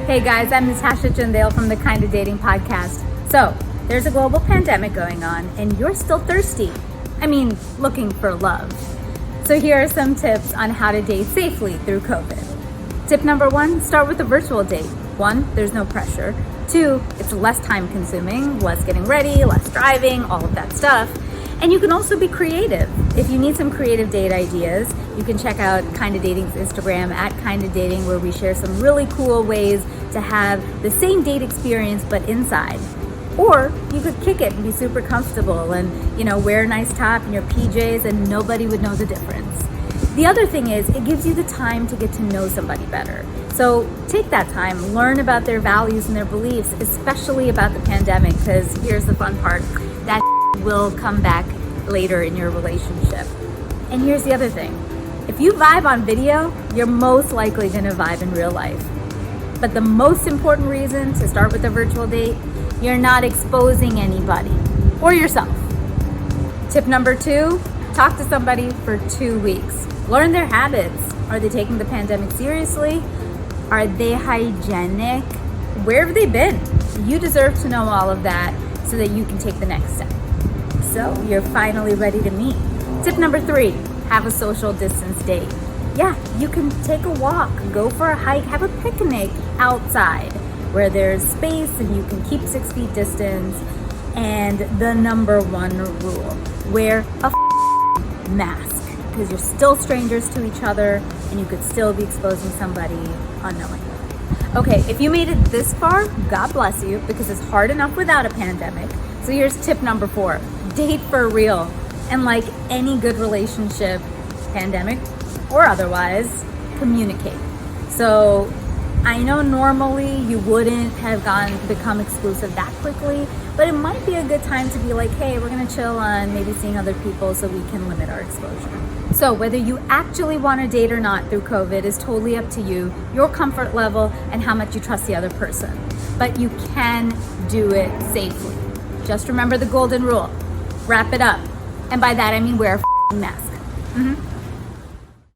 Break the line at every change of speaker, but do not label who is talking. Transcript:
Hey guys, I'm Natasha Chandel from the Kinda Dating podcast. So, there's a global pandemic going on and you're still thirsty. I mean, looking for love. So here are some tips on how to date safely through COVID. Tip number 1, start with a virtual date. 1, there's no pressure. 2, it's less time consuming, less getting ready, less driving, all of that stuff. And you can also be creative. If you need some creative date ideas, you can check out Kinda Dating's Instagram at Kinda Dating, where we share some really cool ways to have the same date experience but inside. Or you could kick it and be super comfortable and, wear a nice top and your PJs and nobody would know the difference. The other thing is it gives you the time to get to know somebody better. So take that time, learn about their values and their beliefs, especially about the pandemic, because here's the fun part, that will come back later in your relationship. And here's the other thing. If you vibe on video, you're most likely gonna vibe in real life. But the most important reason to start with a virtual date, you're not exposing anybody or yourself. Tip number 2, talk to somebody for 2 weeks. Learn their habits. Are they taking the pandemic seriously? Are they hygienic? Where have they been? You deserve to know all of that so that you can take the next step. So you're finally ready to meet. Tip number 3, have a social distance date. Yeah, you can take a walk, go for a hike, have a picnic outside where there's space and you can keep 6 feet distance. And the number 1 rule, wear a mask, because you're still strangers to each other and you could still be exposing somebody unknowingly. Okay, if you made it this far, God bless you, because it's hard enough without a pandemic. So here's tip number 4, date for real. And like any good relationship, pandemic or otherwise, communicate. So I know normally you wouldn't have become exclusive that quickly, but it might be a good time to be like, hey, we're gonna chill on maybe seeing other people so we can limit our exposure. So whether you actually want to date or not through COVID is totally up to you, your comfort level, and how much you trust the other person. But you can do it safely. Just remember the golden rule, wrap it up. And by that I mean wear a mask.